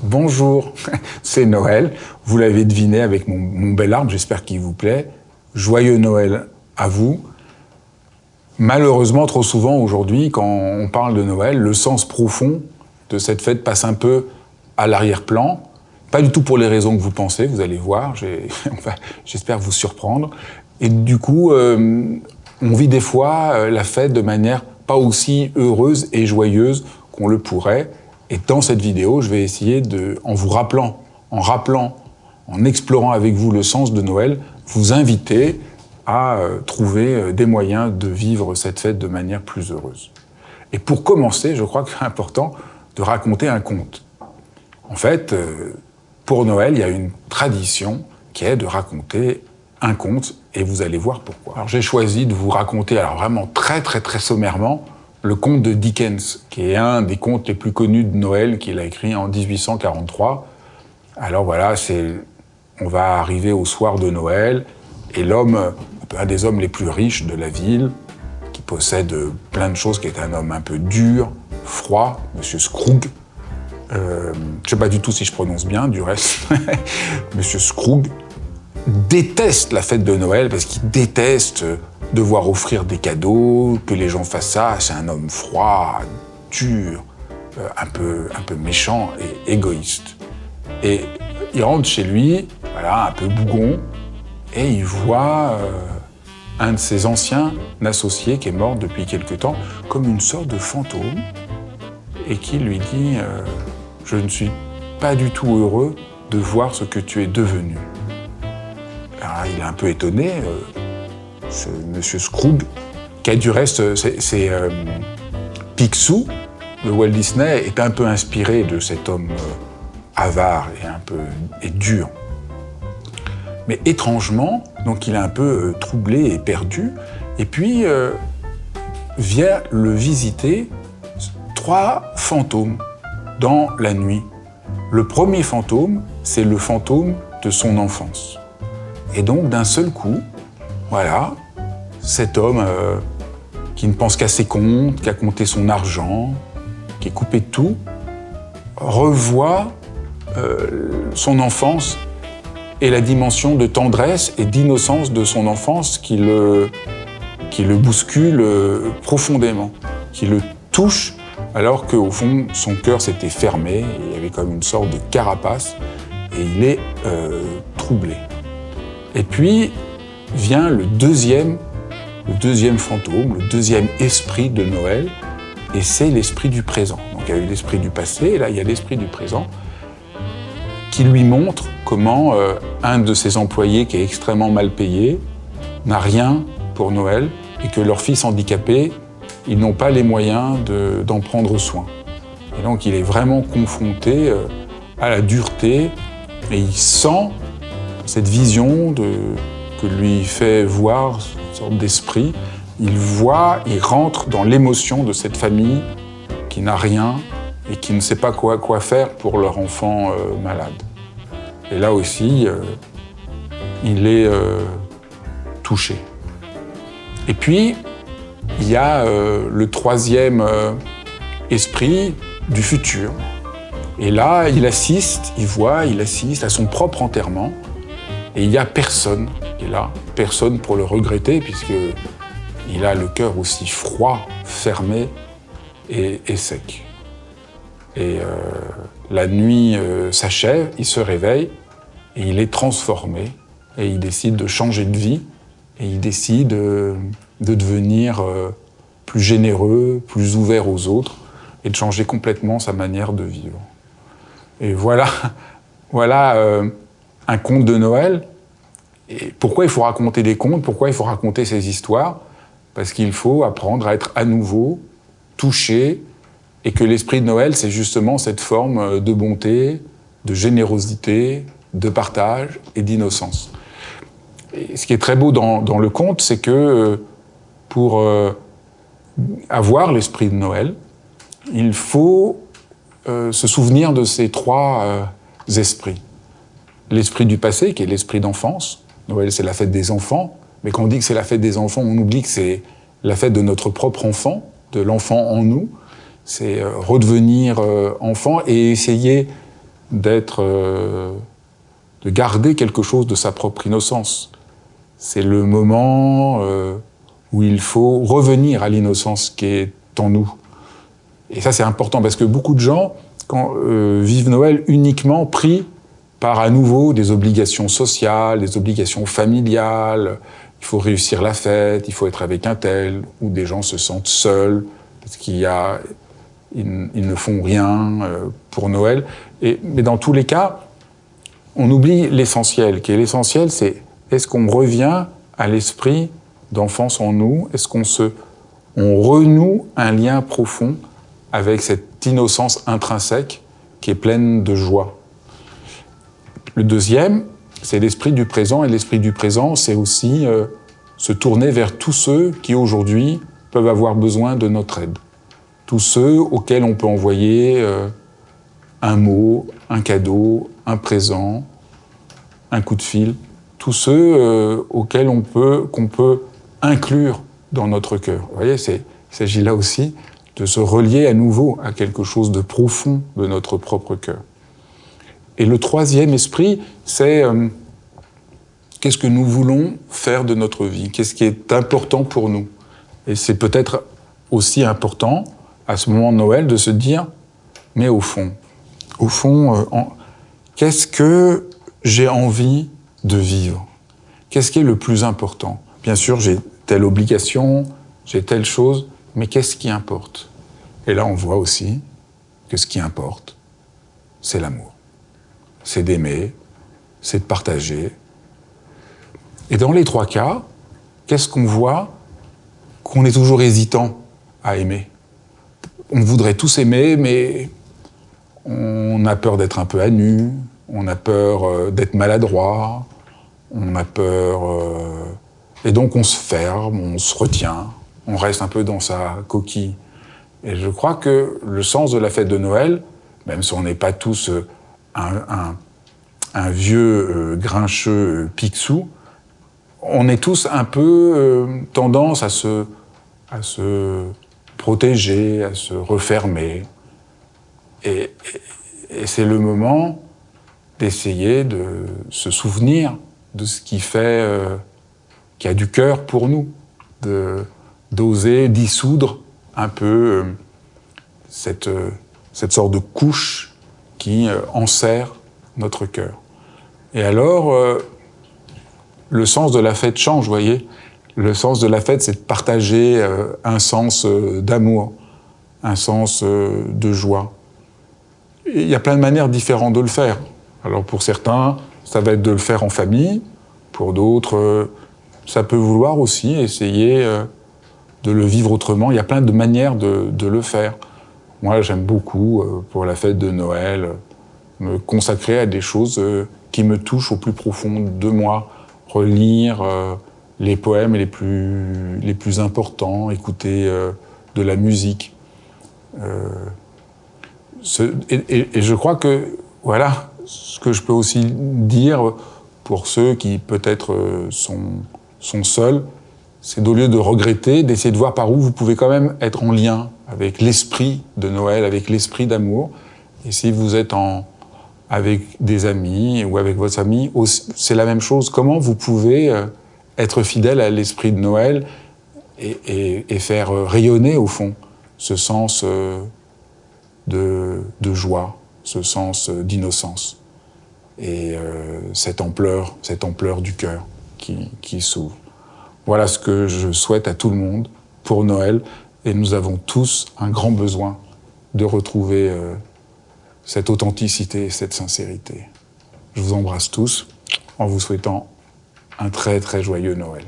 Bonjour, c'est Noël. Vous l'avez deviné avec mon bel arbre, j'espère qu'il vous plaît. Joyeux Noël à vous. Malheureusement, trop souvent aujourd'hui, quand on parle de Noël, le sens profond de cette fête passe un peu à l'arrière-plan. Pas du tout pour les raisons que vous pensez, vous allez voir, j'espère vous surprendre. Et du coup, on vit des fois la fête de manière pas aussi heureuse et joyeuse qu'on le pourrait. Et dans cette vidéo, je vais essayer en vous rappelant, en explorant avec vous le sens de Noël, vous inviter à trouver des moyens de vivre cette fête de manière plus heureuse. Et pour commencer, je crois que c'est important de raconter un conte. En fait, pour Noël, il y a une tradition qui est de raconter un conte, et vous allez voir pourquoi. Alors j'ai choisi de vous raconter, alors vraiment très sommairement, le conte de Dickens, qui est un des contes les plus connus de Noël, qu'il a écrit en 1843. Alors voilà, on va arriver au soir de Noël, et l'homme, un des hommes les plus riches de la ville, qui possède plein de choses, qui est un homme un peu dur, froid, Monsieur Scrooge. Je ne sais pas du tout si je prononce bien, du reste. Monsieur Scrooge déteste la fête de Noël parce qu'il déteste devoir offrir des cadeaux, que les gens fassent ça. C'est un homme froid, dur, un peu méchant et égoïste. Et il rentre chez lui, voilà, un peu bougon, et il voit un de ses anciens associés qui est mort depuis quelque temps, comme une sorte de fantôme, et qui lui dit « Je ne suis pas du tout heureux de voir ce que tu es devenu. » Alors il est un peu étonné, ce Monsieur Scrooge, qui a du reste, c'est Picsou, de Walt Disney, est un peu inspiré de cet homme avare et dur. Mais étrangement, donc il est un peu troublé et perdu, et puis vient le visiter 3 fantômes dans la nuit. Le premier fantôme, c'est le fantôme de son enfance. Et donc, d'un seul coup, voilà, cet homme qui ne pense qu'à ses comptes, qui a compté son argent, qui est coupé de tout, revoit son enfance et la dimension de tendresse et d'innocence de son enfance qui le bouscule profondément, qui le touche, alors qu'au fond, son cœur s'était fermé, il y avait comme une sorte de carapace, et il est troublé. Et puis vient le deuxième fantôme, le deuxième esprit de Noël, et c'est l'esprit du présent. Donc il y a eu l'esprit du passé, et là il y a l'esprit du présent, qui lui montre comment un de ses employés, qui est extrêmement mal payé, n'a rien pour Noël, et que leur fils handicapé, ils n'ont pas les moyens d'en prendre soin. Et donc il est vraiment confronté à la dureté, et il sent cette vision que lui fait voir une sorte d'esprit. Il rentre dans l'émotion de cette famille qui n'a rien et qui ne sait pas quoi faire pour leur enfant malade. Et là aussi, il est touché. Et puis, il y a le troisième esprit du futur. Et là, il assiste à son propre enterrement. Et il n'y a personne qui est là, personne pour le regretter, puisqu'il a le cœur aussi froid, fermé et sec. Et la nuit s'achève, il se réveille, et il est transformé, et il décide de changer de vie, et il décide de devenir plus généreux, plus ouvert aux autres, et de changer complètement sa manière de vivre. Et voilà un conte de Noël. Et pourquoi il faut raconter des contes? Pourquoi il faut raconter ces histoires? Parce qu'il faut apprendre à être à nouveau touché, et que l'esprit de Noël, c'est justement cette forme de bonté, de générosité, de partage et d'innocence. Et ce qui est très beau dans le conte, c'est que pour avoir l'esprit de Noël, il faut se souvenir de ces 3 esprits. L'esprit du passé, qui est l'esprit d'enfance. Noël, c'est la fête des enfants. Mais quand on dit que c'est la fête des enfants, on oublie que c'est la fête de notre propre enfant, de l'enfant en nous. C'est redevenir enfant et essayer de garder quelque chose de sa propre innocence. C'est le moment où il faut revenir à l'innocence qui est en nous. Et ça, c'est important, parce que beaucoup de gens vivent Noël uniquement pris par, à nouveau, des obligations sociales, des obligations familiales. Il faut réussir la fête, il faut être avec un tel, ou des gens se sentent seuls, parce qu'ils ne font rien pour Noël. Mais dans tous les cas, on oublie l'essentiel, qui est l'essentiel, c'est est-ce qu'on revient à l'esprit d'enfance en nous? Est-ce on renoue un lien profond avec cette innocence intrinsèque qui est pleine de joie? Le deuxième, c'est l'esprit du présent, et l'esprit du présent, c'est aussi se tourner vers tous ceux qui, aujourd'hui, peuvent avoir besoin de notre aide. Tous ceux auxquels on peut envoyer un mot, un cadeau, un présent, un coup de fil. Tous ceux auxquels qu'on peut inclure dans notre cœur. Vous voyez, il s'agit là aussi de se relier à nouveau à quelque chose de profond de notre propre cœur. Et le troisième esprit, c'est qu'est-ce que nous voulons faire de notre vie? Qu'est-ce qui est important pour nous? Et c'est peut-être aussi important, à ce moment de Noël, de se dire, mais au fond, qu'est-ce que j'ai envie de vivre? Qu'est-ce qui est le plus important? Bien sûr, j'ai telle obligation, j'ai telle chose, mais qu'est-ce qui importe? Et là, on voit aussi que ce qui importe, c'est l'amour. C'est d'aimer, c'est de partager. Et dans les trois cas, qu'est-ce qu'on voit? Qu'on est toujours hésitant à aimer. On voudrait tous aimer, mais on a peur d'être un peu à nu, on a peur d'être maladroit, on a peur... Et donc on se ferme, on se retient, on reste un peu dans sa coquille. Et je crois que le sens de la fête de Noël, même si on n'est pas tous un vieux grincheux picsou, on est tous un peu tendance à se protéger, à se refermer. Et c'est le moment d'essayer de se souvenir de ce qui fait, qui a du cœur pour nous, d'oser dissoudre un peu cette sorte de couche qui enserre notre cœur. Et alors, le sens de la fête change, vous voyez. Le sens de la fête, c'est de partager un sens d'amour, un sens de joie. Et il y a plein de manières différentes de le faire. Alors pour certains, ça va être de le faire en famille. Pour d'autres, ça peut vouloir aussi essayer de le vivre autrement. Il y a plein de manières de le faire. Moi, j'aime beaucoup, pour la fête de Noël, me consacrer à des choses qui me touchent au plus profond de moi. Relire les poèmes les plus importants, écouter de la musique. Et je crois que, voilà, ce que je peux aussi dire pour ceux qui peut-être sont seuls, c'est au lieu de regretter, d'essayer de voir par où vous pouvez quand même être en lien avec l'esprit de Noël, avec l'esprit d'amour. Et si vous êtes avec des amis ou avec votre famille, c'est la même chose. Comment vous pouvez être fidèle à l'esprit de Noël et faire rayonner, au fond, ce sens de joie, ce sens d'innocence et cette ampleur du cœur qui s'ouvre. Voilà ce que je souhaite à tout le monde pour Noël, et nous avons tous un grand besoin de retrouver cette authenticité et cette sincérité. Je vous embrasse tous en vous souhaitant un très très joyeux Noël.